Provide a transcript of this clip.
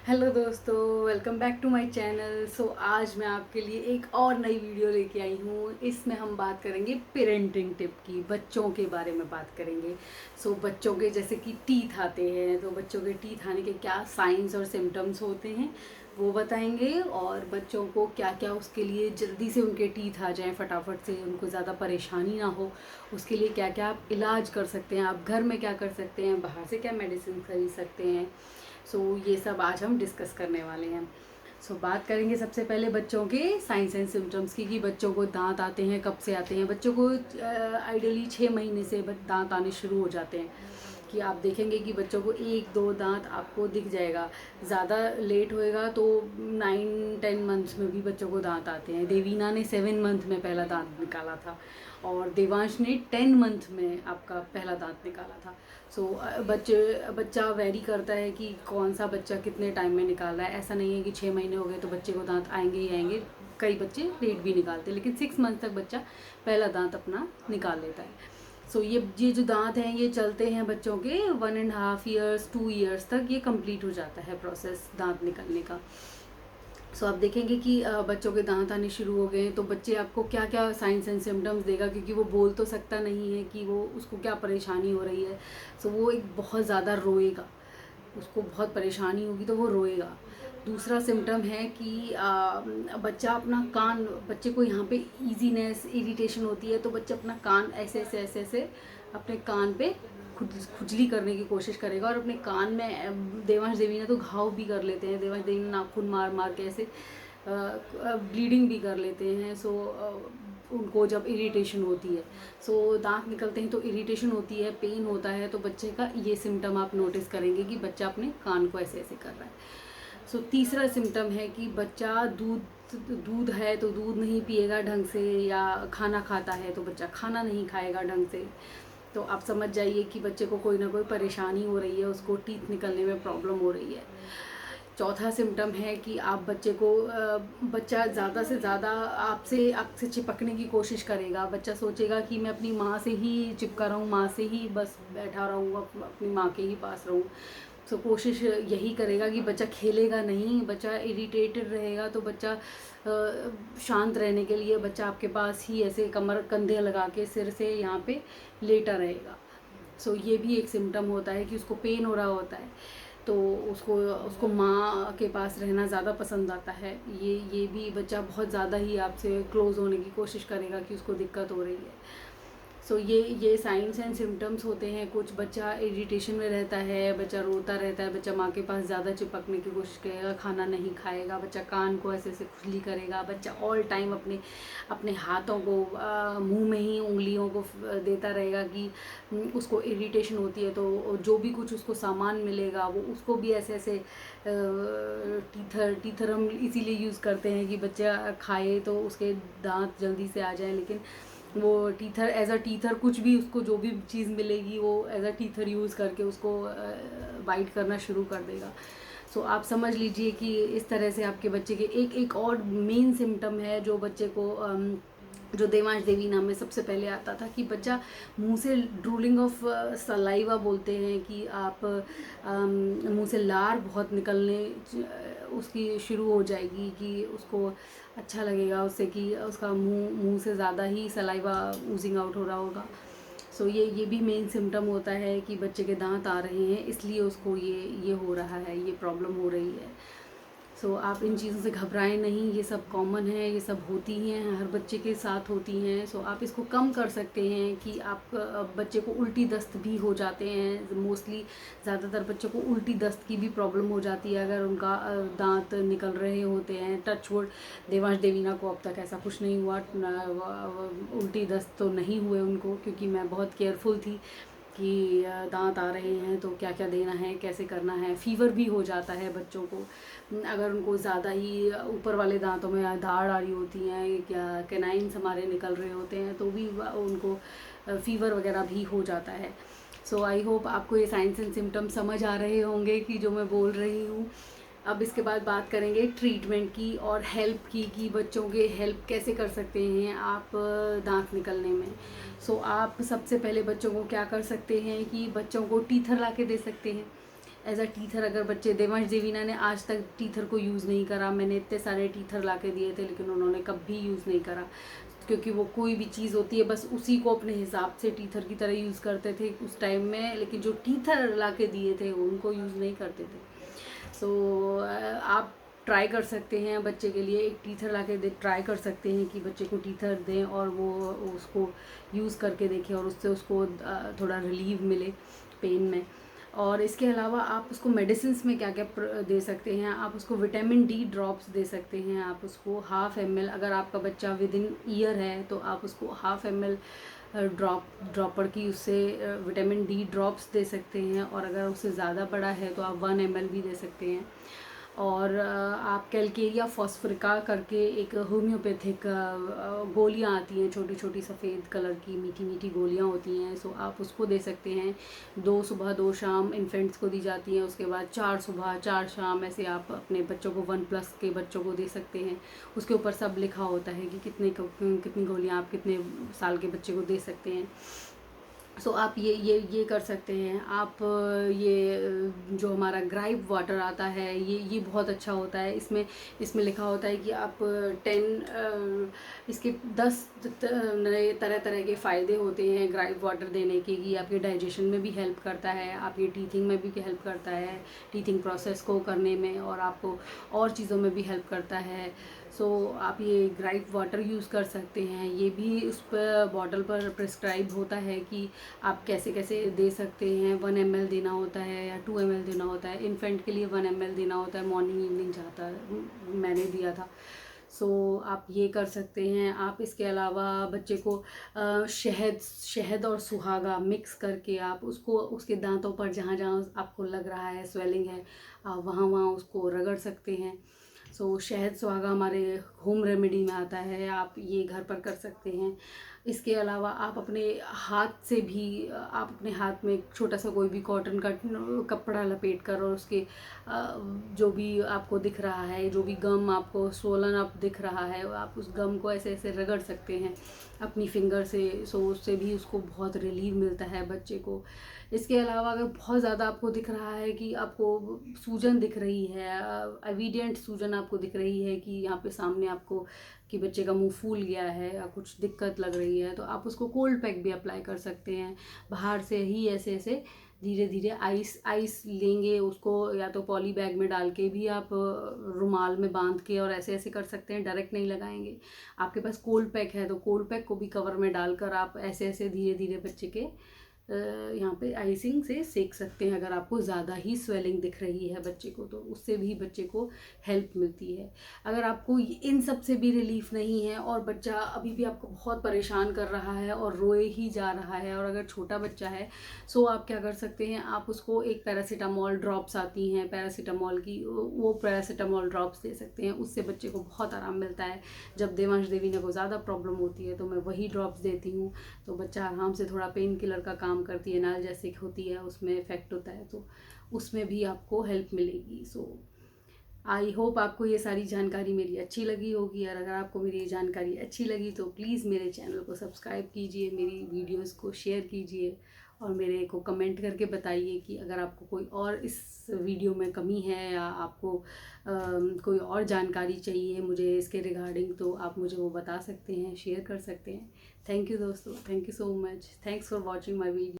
Hello दोस्तों, welcome back to my channel. आज मैं आपके लिए एक और नई वीडियो लेके आई हूँ। इसमें हम बात करेंगे पेरेंटिंग टिप की, बच्चों के बारे में बात करेंगे। बच्चों के जैसे कि टीथ आते हैं, तो बच्चों के टीथ आने के क्या साइंस और सिम्टम्स होते हैं वो बताएंगे, और बच्चों को क्या क्या उसके लिए जल्दी से उनके टीथ आ जाएं, फटाफट से उनको ज़्यादा परेशानी ना हो, उसके लिए क्या क्या आप इलाज कर सकते हैं, आप घर में क्या कर सकते हैं, बाहर से क्या मेडिसिन खरीद सकते हैं। ये सब आज हम डिस्कस करने वाले हैं। बात करेंगे सबसे पहले बच्चों के साइंस एंड सिम्टम्स की, कि बच्चों को दांत आते हैं, कब से आते हैं। बच्चों को आइडियली 6 महीने से दांत आने शुरू हो जाते हैं, कि आप देखेंगे कि बच्चों को एक दो दांत आपको दिख जाएगा। ज़्यादा लेट होएगा तो 9-10 मंथ्स में भी बच्चों को दांत आते हैं। देवीना ने 7 मंथ में पहला दांत निकाला था, और देवांश ने 10 मंथ में आपका पहला दांत निकाला था। बच्चा वेरी करता है कि कौन सा बच्चा कितने टाइम में निकाल रहा है। ऐसा नहीं है कि 6 महीने हो गए तो बच्चे को दांत आएंगे ही आएंगे। कई बच्चे लेट भी निकालते हैं, लेकिन 6 मंथ तक बच्चा पहला दांत अपना निकाल लेता है। ये जो दांत हैं ये चलते हैं बच्चों के 1.5 ईयर्स 2 ईयर्स तक, ये कंप्लीट हो जाता है प्रोसेस दांत निकलने का। आप देखेंगे कि बच्चों के दांत आने शुरू हो गए हैं, तो बच्चे आपको क्या क्या साइंस एंड सिम्टम्स देगा, क्योंकि वो बोल तो सकता नहीं है कि वो उसको क्या परेशानी हो रही है। वो एक बहुत ज़्यादा रोएगा, उसको बहुत परेशानी होगी तो वो रोएगा। दूसरा सिम्टम है कि बच्चा अपना कान, बच्चे को यहाँ पे ईजीनेस इरिटेशन होती है, तो बच्चा अपना कान ऐसे ऐसे ऐसे ऐसे अपने कान पे खुजली करने की कोशिश करेगा, और अपने कान में देवांश देवीना तो घाव भी कर लेते हैं। देवांश देवीना नाखून मार मार के ऐसे ब्लीडिंग भी कर लेते हैं। उनको जब इरिटेशन होती है, दांत निकलते हैं तो इरिटेशन होती है, पेन होता है, तो बच्चे का ये सिम्टम आप नोटिस करेंगे कि बच्चा अपने कान को ऐसे ऐसे कर रहा है। तीसरा सिम्टम है कि बच्चा दूध है तो दूध नहीं पिएगा ढंग से, या खाना खाता है तो बच्चा खाना नहीं खाएगा ढंग से। तो आप समझ जाइए कि बच्चे को कोई ना कोई परेशानी हो रही है, उसको टीथ निकलने में प्रॉब्लम हो रही है। चौथा सिम्टम है कि आप बच्चे को बच्चा ज़्यादा से ज़्यादा आपसे चिपकने की कोशिश करेगा। बच्चा सोचेगा कि मैं अपनी माँ से ही चिपका रहूँ, माँ से ही बस बैठा रहूँ, अपनी माँ के ही पास रहूँ। कोशिश यही करेगा कि बच्चा खेलेगा नहीं, बच्चा इरिटेटेड रहेगा। तो बच्चा शांत रहने के लिए बच्चा आपके पास ही ऐसे कमर कंधे लगा के सिर से यहाँ पे लेटा रहेगा। ये भी एक सिम्टम होता है कि उसको पेन हो रहा होता है, तो उसको उसको माँ के पास रहना ज़्यादा पसंद आता है। ये भी बच्चा बहुत ज़्यादा ही आपसे क्लोज़ होने की कोशिश करेगा कि उसको दिक्कत हो रही है। ये साइंस एंड सिम्टम्स होते हैं। कुछ बच्चा इरिटेशन में रहता है, बच्चा रोता रहता है, बच्चा माँ के पास ज़्यादा चिपकने की कोशिश करेगा, खाना नहीं खाएगा, बच्चा कान को ऐसे ऐसे खुजली करेगा, बच्चा ऑल टाइम अपने अपने हाथों को मुंह में ही उंगलियों को देता रहेगा कि उसको इरिटेशन होती है। तो जो भी कुछ उसको सामान मिलेगा वो उसको भी ऐसे ऐसे टीथर हम इसीलिए यूज़ करते हैं कि बच्चा खाए तो उसके दांत जल्दी से आ जाए, लेकिन वो टीथर एज अ टीथर कुछ भी उसको जो भी चीज़ मिलेगी वो एज अ टीथर यूज़ करके उसको बाइट करना शुरू कर देगा। आप समझ लीजिए कि इस तरह से आपके बच्चे के एक और मेन सिम्टम है जो बच्चे को जो देवांश देवीना में सबसे पहले आता था, कि बच्चा मुंह से ड्रूलिंग ऑफ सलाइवा बोलते हैं, कि आप मुंह से लार बहुत निकलने उसकी शुरू हो जाएगी, कि उसको अच्छा लगेगा उससे कि उसका मुंह से ज़्यादा ही सलाइवा ऊजिंग आउट हो रहा होगा। ये भी मेन सिम्टम होता है कि बच्चे के दांत आ रहे हैं, इसलिए उसको ये हो रहा है, ये प्रॉब्लम हो रही है। आप इन चीज़ों से घबराएं नहीं, ये सब कॉमन है, ये सब होती हैं, हर बच्चे के साथ होती हैं। आप इसको कम कर सकते हैं कि आप बच्चे को उल्टी दस्त भी हो जाते हैं। मोस्टली ज़्यादातर बच्चों को उल्टी दस्त की भी प्रॉब्लम हो जाती है अगर उनका दांत निकल रहे होते हैं। टचवुड देवांश देवीना को अब तक ऐसा कुछ नहीं हुआ, उल्टी दस्त तो नहीं हुए उनको, क्योंकि मैं बहुत केयरफुल थी कि दांत आ रहे हैं तो क्या क्या देना है, कैसे करना है। फीवर भी हो जाता है बच्चों को अगर उनको ज़्यादा ही ऊपर वाले दांतों में धाड़ आ रही होती हैं, या कैनाइन्स हमारे निकल रहे होते हैं, तो भी उनको फीवर वगैरह भी हो जाता है। आई होप आपको ये साइंस एंड सिम्टम्स समझ आ रहे होंगे कि जो मैं बोल रही हूँ। अब इसके बाद बात करेंगे ट्रीटमेंट की और हेल्प की, कि बच्चों के हेल्प कैसे कर सकते हैं आप दांत निकलने में। आप सबसे पहले बच्चों को क्या कर सकते हैं कि बच्चों को टीथर ला के दे सकते हैं। एज अ टीथर अगर बच्चे, देवांश देवीना ने आज तक टीथर को यूज़ नहीं करा। मैंने इतने सारे टीथर ला के दिए थे लेकिन उन्होंने कभी यूज़ नहीं करा, क्योंकि वो कोई भी चीज़ होती है बस उसी को अपने हिसाब से टीथर की तरह यूज़ करते थे उस टाइम में, लेकिन जो टीथर ला के दिए थे उनको यूज़ नहीं करते थे। सो आप ट्राई कर सकते हैं बच्चे के लिए एक टीथर ला के ट्राई कर सकते हैं कि बच्चे को टीथर दें और वो उसको यूज़ करके देखें और उससे उसको थोड़ा रिलीव मिले पेन में। और इसके अलावा आप उसको मेडिसिन्स में क्या क्या दे सकते हैं, आप उसको विटामिन डी ड्रॉप्स दे सकते हैं। आप उसको 1/2 ml, अगर आपका बच्चा विद इन ईयर है तो आप उसको 1/2 ml ड्रॉपर की उससे विटामिन डी ड्रॉप्स दे सकते हैं। और अगर उससे ज़्यादा बड़ा है तो आप 1 ml भी दे सकते हैं। और आप कैलकेरिया फॉस्फरिका करके एक होम्योपैथिक गोलियां आती हैं, छोटी छोटी सफ़ेद कलर की मीठी मीठी गोलियां होती हैं। सो आप उसको दे सकते हैं। 2 सुबह 2 शाम इन्फेंट्स को दी जाती हैं, उसके बाद 4 सुबह 4 शाम, ऐसे आप अपने बच्चों को 1+ के बच्चों को दे सकते हैं। उसके ऊपर सब लिखा होता है कि कितनी गोलियां आप कितने साल के बच्चे को दे सकते हैं। सो आप ये कर सकते हैं। आप ये जो हमारा ग्राइप वाटर आता है ये बहुत अच्छा होता है। इसमें लिखा होता है कि आप 10 इसके 10 नए तरह तरह के फ़ायदे होते हैं ग्राइप वाटर देने के, कि आपके डाइजेशन में भी हेल्प करता है, आपकी टीथिंग में भी हेल्प करता है, टीथिंग प्रोसेस को करने में, और आपको और चीज़ों में भी हेल्प करता है। सो आप ये ग्राइप वाटर यूज़ कर सकते हैं। ये भी उस पर बॉटल पर प्रिस्क्राइब होता है कि आप कैसे कैसे दे सकते हैं। 1 ml देना होता है या 2 ml देना होता है। इन्फेंट के लिए 1 ml देना होता है, मॉर्निंग इवनिंग जाता है, मैंने दिया था। सो आप ये कर सकते हैं। आप इसके अलावा बच्चे को शहद और सुहागा मिक्स करके आप उसको उसके दांतों पर जहाँ जहाँ आपको लग रहा है स्वेलिंग है, आप वहाँ वहाँ उसको रगड़ सकते हैं। सो शहद सुहागा हमारे होम रेमेडी में आता है, आप ये घर पर कर सकते हैं। इसके अलावा आप अपने हाथ से भी, आप अपने हाथ में छोटा सा कोई भी कॉटन का कपड़ा लपेट कर, और उसके जो भी आपको दिख रहा है, जो भी गम आपको स्वोलन आप दिख रहा है, आप उस गम को ऐसे ऐसे रगड़ सकते हैं अपनी फिंगर से। सो उससे भी उसको बहुत रिलीव मिलता है बच्चे को। इसके अलावा अगर बहुत ज़्यादा आपको दिख रहा है कि आपको सूजन दिख रही है, एविडेंट सूजन आपको दिख रही है कि यहाँ पे सामने आपको कि बच्चे का मुंह फूल गया है या कुछ दिक्कत लग रही है, तो आप उसको कोल्ड पैक भी अप्लाई कर सकते हैं। बाहर से ही ऐसे ऐसे धीरे धीरे आइस लेंगे उसको, या तो पॉली बैग में डाल के भी आप रुमाल में बांध के और ऐसे ऐसे कर सकते हैं, डायरेक्ट नहीं लगाएंगे। आपके पास कोल्ड पैक है तो कोल्ड पैक को भी कवर में डालकर आप ऐसे ऐसे धीरे धीरे बच्चे के यहाँ पे आइसिंग से सेक सकते हैं। अगर आपको ज़्यादा ही स्वेलिंग दिख रही है बच्चे को तो उससे भी बच्चे को हेल्प मिलती है। अगर आपको इन सब से भी रिलीफ नहीं है और बच्चा अभी भी आपको बहुत परेशान कर रहा है और रोए ही जा रहा है, और अगर छोटा बच्चा है, सो आप क्या कर सकते हैं, आप उसको एक पैरासीटामॉल ड्रॉप्स आती हैं पैरासीटामॉल की, वो पैरासीटामॉल ड्रॉप्स दे सकते हैं। उससे बच्चे को बहुत आराम मिलता है। जब देवांश देवीना को ज़्यादा प्रॉब्लम होती है तो मैं वही ड्रॉप्स देती हूँ, तो बच्चा आराम से, थोड़ा पेन किलर का काम करती है, नाल जैसे होती है उसमें इफेक्ट होता है, तो उसमें भी आपको हेल्प मिलेगी। सो आई होप आपको ये सारी जानकारी मेरी अच्छी लगी होगी, और अगर आपको मेरी ये जानकारी अच्छी लगी तो प्लीज़ मेरे चैनल को सब्सक्राइब कीजिए, मेरी वीडियोस को शेयर कीजिए, और मेरे को कमेंट करके बताइए कि अगर आपको कोई और इस वीडियो में कमी है या आपको कोई और जानकारी चाहिए मुझे इसके रिगार्डिंग, तो आप मुझे वो बता सकते हैं, शेयर कर सकते हैं। थैंक यू दोस्तों, thank you so much, thanks for watching my video.